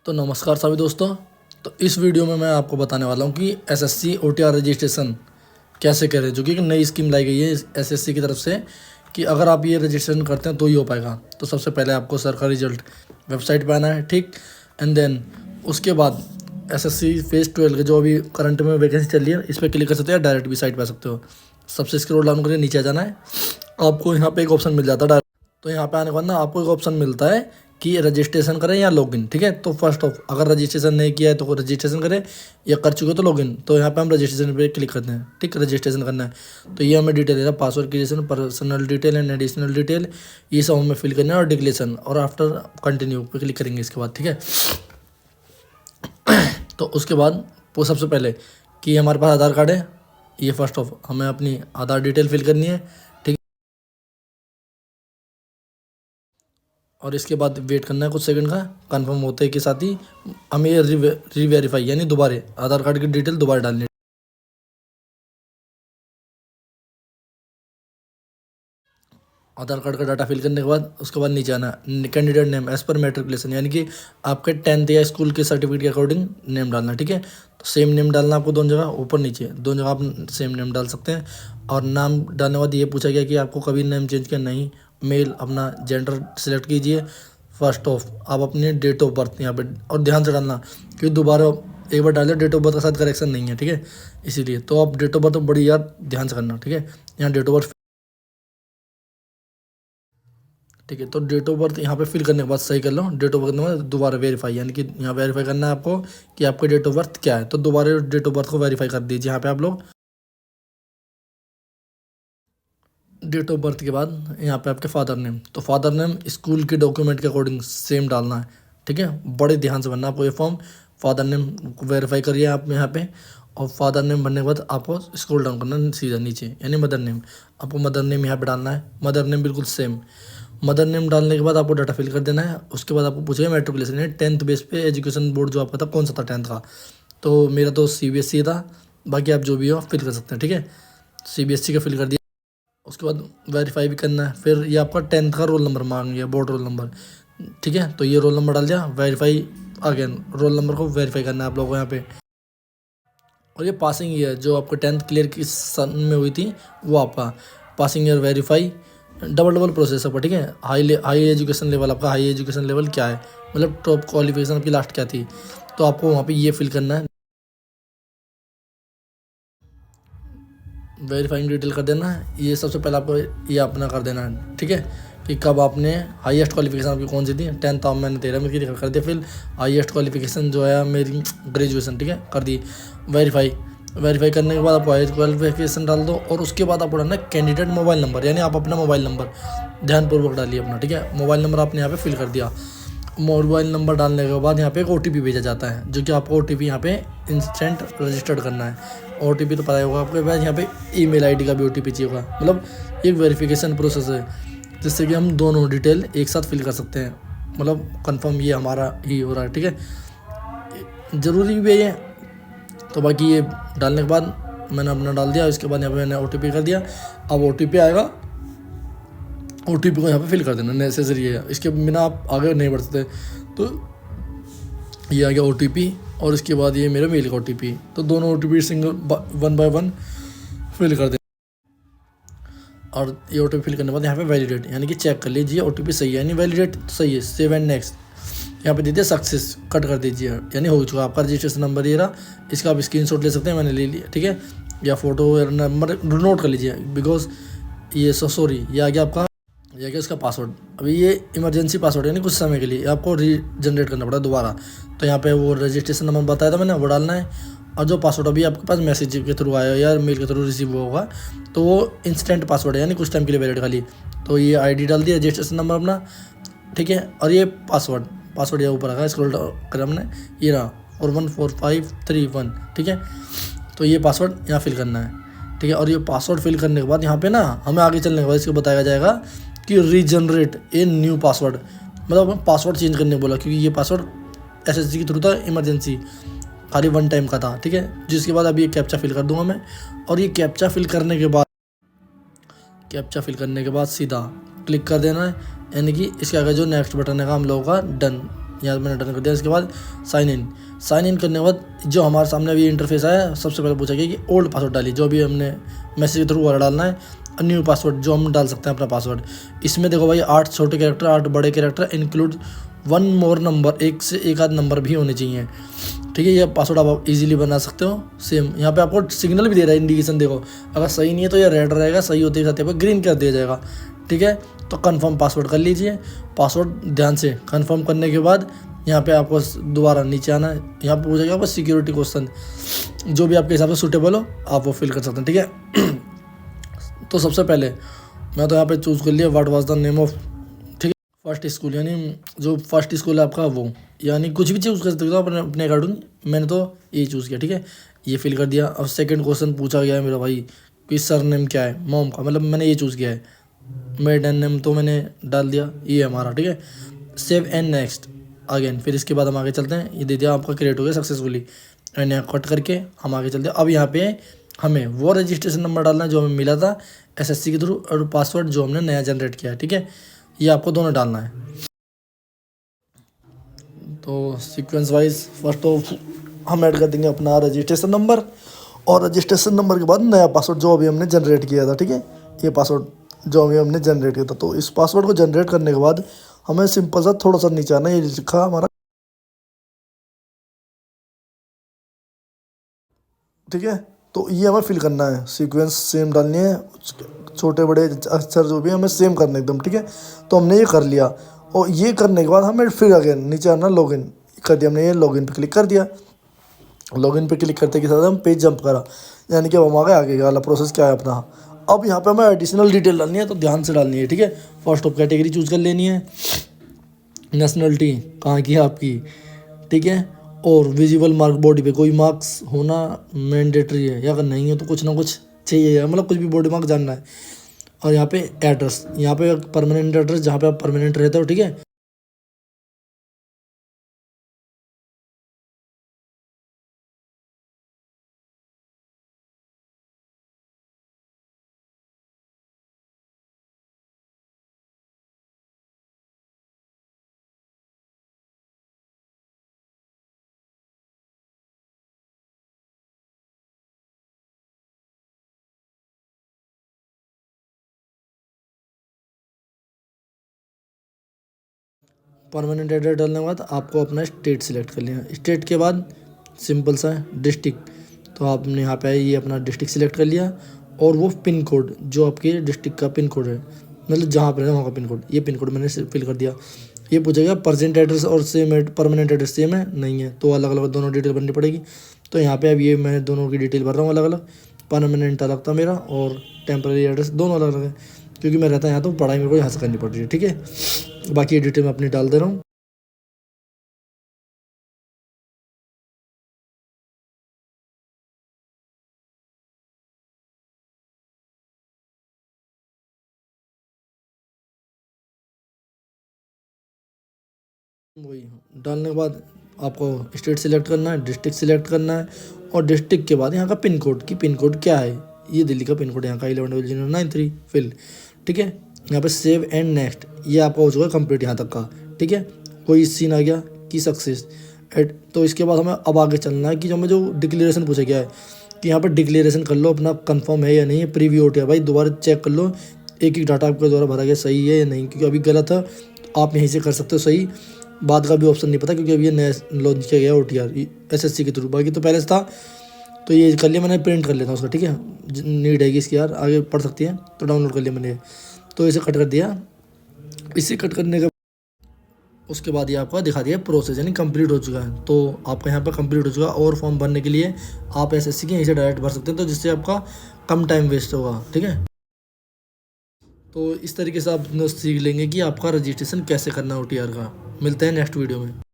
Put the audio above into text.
तो नमस्कार सभी दोस्तों। तो इस वीडियो में मैं आपको बताने वाला हूँ कि एसएससी ओटीआर रजिस्ट्रेशन कैसे करें, जो कि एक नई स्कीम लाई गई है एसएससी की तरफ से कि अगर आप ये रजिस्ट्रेशन करते हैं तो ही हो पाएगा। तो सबसे पहले आपको सर का रिजल्ट वेबसाइट पे आना है, ठीक। एंड देन उसके बाद एसएससी फेज 12 के जो अभी करंट में वैकेंसी चल रही है इस पर क्लिक कर सकते हैं, डायरेक्ट भी साइट पे आ सकते हो। सबसे स्क्रॉल डाउन करके नीचे आ जाना है, आपको यहाँ पे एक ऑप्शन मिल जाता है डायरेक्ट। तो यहाँ पे आने के बाद ना आपको एक ऑप्शन मिलता है कि रजिस्ट्रेशन करें या लॉगिन, ठीक है। तो फर्स्ट ऑफ अगर रजिस्ट्रेशन नहीं किया है तो रजिस्ट्रेशन करें, या कर चुके तो लॉगिन। तो यहाँ पे हम रजिस्ट्रेशन पे क्लिक करते हैं, ठीक। रजिस्ट्रेशन करना है तो ये हमें डिटेल दे रहा है, password creation, personal detail and additional detail, ये सब हमें फिल करना है और डिक्लेरेशन, और आफ्टर कंटिन्यू पे क्लिक करेंगे इसके बाद, ठीक है। तो उसके बाद वो सबसे पहले कि हमारे पास आधार कार्ड है, ये फर्स्ट ऑफ हमें अपनी आधार डिटेल फिल करनी है, ठीक। और इसके बाद वेट करना है कुछ सेकंड का, कंफर्म होते के साथ ही हमें ये रीवेरीफाई यानी दोबारा आधार कार्ड की डिटेल दोबारा डालनी है। आधार कार्ड का डाटा फिल करने के बाद उसके बाद नीचे आना candidate name as per matriculation, यानी कि आपके 10th या स्कूल के सर्टिफिकेट के अकॉर्डिंग नेम डालना, ठीक है। तो सेम नेम डालना आपको दोनों जगह, ऊपर नीचे दोनों जगह आप सेम नेम डाल सकते हैं। और नाम डालने के बाद ये पूछा गया कि आपको कभी नेम चेंज किया नहीं, मेल, अपना जेंडर सिलेक्ट कीजिए। फर्स्ट ऑफ आप अपने डेट ऑफ बर्थ यहाँ पे, और ध्यान से डालना क्योंकि दोबारा एक बार डाले डेट ऑफ बर्थ के साथ करेक्शन नहीं है, ठीक है। इसीलिए तो आप डेट ऑफ बर्थ बड़ी यार ध्यान से करना, ठीक है। यहाँ डेट ऑफ बर्थ, ठीक है। तो डेट ऑफ बर्थ यहाँ पे फिल करने के बाद सही कर लो। डेट ऑफ बर्थ करने के बाद दोबारा वेरीफाई, यानी कि यहाँ वेरीफाई करना है आपको कि आपका डेट ऑफ बर्थ क्या है। तो दोबारा डेट ऑफ बर्थ को वेरीफाई कर दीजिए यहाँ पे आप लोग। डेट ऑफ बर्थ के बाद यहाँ पे आपके फादर नेम, तो फादर नेम स्कूल के डॉक्यूमेंट के अकॉर्डिंग सेम डालना है, ठीक है। बड़े ध्यान से भरना आपको ये फॉर्म। फादर नेम वेरीफाई करिए आप यहाँ पे, और फादर नेम भरने के बाद आपको स्क्रॉल डाउन करना है सीधा नीचे, यानी मदर नेम। आपको मदर नेम यहाँ पे डालना है, मदर नेम बिल्कुल सेम। मदर नेम डालने के बाद आपको डाटा फिल कर देना है। उसके बाद आपको पूछेगा मैट्रिकुलेशन, यानी 10th बेस पे एजुकेशन बोर्ड जो आपका था कौन सा था 10th का। तो मेरा तो सीबीएसई था, बाकी आप जो भी हो फिल कर सकते हैं, ठीक है। सीबीएसई का फिल कर दिया। उसके बाद वेरीफाई भी करना है। फिर ये आपका 10th का रोल नंबर मांग लिया, बोर्ड रोल नंबर, ठीक है। तो ये रोल नंबर डाल दिया, वेरीफाई अगेन रोल नंबर को वेरीफाई करना है आप लोगों को यहाँ पे। और ये पासिंग ईयर जो आपको 10th क्लियर किस सन में हुई थी वो आपका passing year verify, double process आपका, ठीक है। हाई एजुकेशन लेवल, आपका हाई एजुकेशन लेवल क्या है, मतलब टॉप क्वालिफिकेशन आपकी लास्ट क्या थी, तो आपको वहाँ पे ये फिल करना है। वेरीफाइंग डिटेल कर देना है, ये सबसे पहले आपको ये अपना कर देना है, ठीक है। कि कब आपने हाईएस्ट क्वालिफिकेशन आपकी कौन सी थी, 10th आप मैंने 13 में की कर दिया। फिर हाईएस्ट क्वालिफिकेशन जो है मेरी ग्रेजुएशन, ठीक है, कर दी। वेरीफाई करने के बाद आप हाईएस्ट क्वालिफिकेशन डाल दो, और उसके बाद आपको डालना है कैंडिडेट मोबाइल नंबर, यानी आप अपना मोबाइल नंबर ध्यानपूर्वक डालिए अपना, ठीक है। मोबाइल नंबर आपने यहाँ पे फिल कर दिया। मोबाइल नंबर डालने के बाद यहाँ पे एक OTP भेजा जाता है, जो कि आपको OTP यहाँ पे इंस्टेंट रजिस्टर्ड करना है। OTP तो पता ही होगा आपके पास, यहाँ पे ईमेल आईडी का भी OTP चाहिए होगा। मतलब एक वेरिफिकेशन प्रोसेस है जिससे कि हम दोनों डिटेल एक साथ फिल कर सकते हैं, मतलब कंफर्म ये हमारा ही हो रहा है, ठीक है। ज़रूरी भी है ये। तो बाकी ये डालने के बाद मैंने अपना डाल दिया, इसके बाद यहाँ पे मैंने OTP कर दिया। अब OTP आएगा, OTP को यहाँ पे फिल कर देना नेसेसरी है, इसके बिना आप आगे नहीं बढ़ सकते। तो ये आ गया OTP, और इसके बाद ये मेरा मेल का OTP। तो दोनों OTP सिंगल 1 बाय 1 फिल कर दें। और ये OTP फिल करने के बाद यहाँ पे वैलिडेट, यानी कि चेक कर लीजिए OTP सही है, यानी वैलिडेट सही है। सेव एंड नेक्स्ट यहाँ पे दीजिए, सक्सेस कट कर दीजिए, यानी हो चुका आपका रजिस्ट्रेशन नंबर ये रहा। इसका आप स्क्रीनशॉट ले सकते हैं, मैंने ले लिया, ठीक है। या फोटो या नंबर नोट कर लीजिए, बिकॉज ये सॉरी ये आ गया आपका, ये क्या इसका पासवर्ड। अभी ये इमरजेंसी पासवर्ड है, यानी कुछ समय के लिए आपको रीजनरेट करना पड़ा दोबारा। तो यहाँ पे वो रजिस्ट्रेशन नंबर बताया था मैंने, वो डालना है। और जो पासवर्ड अभी आपके पास मैसेज के थ्रू आया या मेल के थ्रू रिसीव होगा, तो वो इंस्टेंट पासवर्ड है, यानी कुछ टाइम के लिए वैलिड खाली। तो ये ID डाल दिया, रजिस्ट्रेशन नंबर अपना, ठीक है। और ये पासवर्ड ये ऊपर रखा है, स्क्रॉल कर हमने, ये रहा 414531, ठीक है। तो ये पासवर्ड यहाँ फिल करना है, ठीक है। और ये पासवर्ड फिल करने के बाद यहाँ पे ना हमें आगे चलने के बाद इसको बताया जाएगा कि रीजनरेट ए न्यू पासवर्ड, मतलब पासवर्ड चेंज करने बोला, क्योंकि ये पासवर्ड SSC के थ्रू था, इमरजेंसी खाली 1 टाइम का था, ठीक है। जिसके बाद अभी ये कैप्चा फिल कर दूंगा मैं। और ये कैप्चा फिल करने के बाद सीधा क्लिक कर देना है, यानी कि इसके आगे जो नेक्स्ट बटन है हम लोगों का डन, यहाँ मैंने डन कर दिया। इसके बाद साइन इन करने के बाद जो हमारे सामने अभी इंटरफेस आया, सबसे पहले पूछा गया कि ओल्ड पासवर्ड डालिए, जो भी हमने मैसेज के थ्रू वाला डालना है, और न्यू पासवर्ड जो हम डाल सकते हैं अपना पासवर्ड। इसमें देखो भाई 8 छोटे कैरेक्टर 8 बड़े कैरेक्टर इंक्लूड 1 मोर नंबर, एक से एक आध नंबर भी होने चाहिए, ठीक है। ये पासवर्ड आप इजीली बना सकते हो। सेम यहाँ पे आपको सिग्नल भी दे रहा है, इंडिकेशन देखो, अगर सही नहीं है तो ये रेड रहेगा, सही होते ही साथ यहाँ पर ग्रीन कर दिया जाएगा, ठीक है। तो कंफर्म पासवर्ड कर लीजिए। पासवर्ड ध्यान से कंफर्म करने के बाद यहाँ पे आपको दोबारा नीचे आना है। यहाँ पे पूछेगा आपको सिक्योरिटी क्वेश्चन, जो भी आपके हिसाब से सूटेबल हो आप वो फिल कर सकते हैं, ठीक है। तो सबसे पहले मैं तो यहाँ पे चूज़ कर लिया what was the name of, ठीक है, फर्स्ट स्कूल, यानी जो फर्स्ट स्कूल है आपका वो, यानी कुछ भी चूज़ कर सकते हो अपने अकॉर्डिंग। मैंने तो ये चूज़ किया, ठीक है, ये फिल कर दिया। अब सेकंड क्वेश्चन पूछा गया है मेरा भाई कि सर नेम क्या है, मॉम का, मतलब मैंने ये चूज़ किया है। मेडन नेम तो मैंने डाल दिया, ये है हमारा, ठीक है। सेव एंड नेक्स्ट अगेन, फिर इसके बाद हम आगे चलते हैं। ये दे दिया आपका क्रिएट हो गया सक्सेसफुली, एंड यहाँ कट करके हम आगे चलते हैं। अब यहाँ पे हमें वो रजिस्ट्रेशन नंबर डालना है जो हमें मिला था एसएससी के थ्रू, और पासवर्ड जो हमने नया जनरेट किया है, ठीक है। ये आपको दोनों डालना है। तो सीक्वेंस वाइज फर्स्ट तो हम ऐड कर देंगे अपना रजिस्ट्रेशन नंबर, और रजिस्ट्रेशन नंबर के बाद नया पासवर्ड जो अभी हमने जनरेट किया था, ठीक है। ये पासवर्ड जो अभी हमने जनरेट किया था, तो इस पासवर्ड को जनरेट करने के बाद हमें सिंपल सा थोड़ा सा नीचे आना, ये लिखा हमारा, ठीक है। तो ये हमें फिल करना है, सीक्वेंस सेम डालनी है, छोटे बड़े अक्षर जो भी हमें सेम करना है एकदम, ठीक है। तो हमने ये कर लिया, और ये करने के बाद हमें फिर अगेन नीचे आना, लॉगिन कर दिया हमने, ये लॉगिन पे क्लिक कर दिया। लॉगिन पे क्लिक करते के साथ हम पेज जंप करा, यानी कि अब हम आगे वाला प्रोसेस क्या है अपना। अब यहाँ पे हमें एडिशनल डिटेल डालनी है, तो ध्यान से डालनी है, ठीक है। फर्स्ट ऑफ कैटेगरी चूज़ कर लेनी है, नेशनलिटी कहाँ की है आपकी, ठीक है। और विजिबल मार्क बॉडी पे कोई मार्क्स होना मैंडेटरी है, या अगर नहीं है तो कुछ ना कुछ चाहिए, मतलब कुछ भी बॉडी मार्क जानना है। और यहाँ पे एड्रेस, यहाँ पे परमानेंट एड्रेस जहाँ पे आप परमानेंट रहते हो, ठीक है। परमानेंट एड्रेस डालने के बाद आपको अपना स्टेट सिलेक्ट कर लेना। स्टेट के बाद सिंपल सा है डिस्ट्रिक्ट, तो आपने यहाँ पे ये अपना डिस्ट्रिक्ट सिलेक्ट कर लिया, और वो पिन कोड जो आपके डिस्ट्रिक्ट का पिन कोड है, मतलब जहाँ पर है वहाँ का पिन कोड, ये पिन कोड मैंने फिल कर दिया। ये पूछेगा प्रेजेंट एड्रेस और सेम परमानेंट एड्रेस सेम है, नहीं है तो अलग अलग दोनों डिटेल भरनी पड़ेगी। तो यहाँ पे अब ये मैं दोनों की डिटेल भर रहा हूँ अलग अलग, परमानेंट अलग था मेरा और टेम्पररी एड्रेस दोनों अलग अलग है, क्योंकि मैं रहता यहाँ तो पढ़ाई मेरे को यहाँ से करनी पड़ रही है, ठीक है। बाकी ये डिटेल मैं अपनी डाल दे रहा हूँ। वही डालने के बाद आपको स्टेट सिलेक्ट करना है, डिस्ट्रिक्ट सिलेक्ट करना है, और डिस्ट्रिक्ट के बाद यहाँ का पिन कोड की पिन कोड क्या है, ये दिल्ली का पिन कोड यहाँ का 110093 फिल, ठीक है। यहाँ पे सेव एंड नेक्स्ट, ये आपका हो चुका है कंप्लीट यहाँ तक का, ठीक है। कोई सीन आ गया कि सक्सेस एड, तो इसके बाद हमें अब आगे चलना है कि जो हमें जो डिक्लेरेशन पूछा गया है कि यहाँ पर डिक्लेरेशन कर लो अपना कंफर्म है या नहीं है, प्रीव्यू होट है भाई, दोबारा चेक कर लो एक एक डाटा आपके द्वारा भरा गया सही है या नहीं, क्योंकि अभी गलत है, आप यहीं से कर सकते हो सही, बाद का भी ऑप्शन नहीं पता क्योंकि अभी ये नया लॉन्च किया गया OTR एसएससी के थ्रू, बाकी तो पहले से था। तो ये कर लिया मैंने, प्रिंट कर लेता हूँ उसका, ठीक है, नीड है इसकी यार, आगे पढ़ सकती है, तो डाउनलोड कर लिया मैंने। तो इसे कट कर दिया, इसे कट करने के उसके बाद ये आपका दिखा दिया प्रोसेस, यानी कंप्लीट हो चुका है। तो आपका यहाँ पर कंप्लीट हो चुका है, और फॉर्म भरने के लिए आप एसएससी के यहीं से डायरेक्ट भर सकते हैं, तो जिससे आपका कम टाइम वेस्ट होगा, ठीक है। तो इस तरीके से आप सीख लेंगे कि आपका रजिस्ट्रेशन कैसे करना है OTR का। मिलते हैं नेक्स्ट वीडियो में।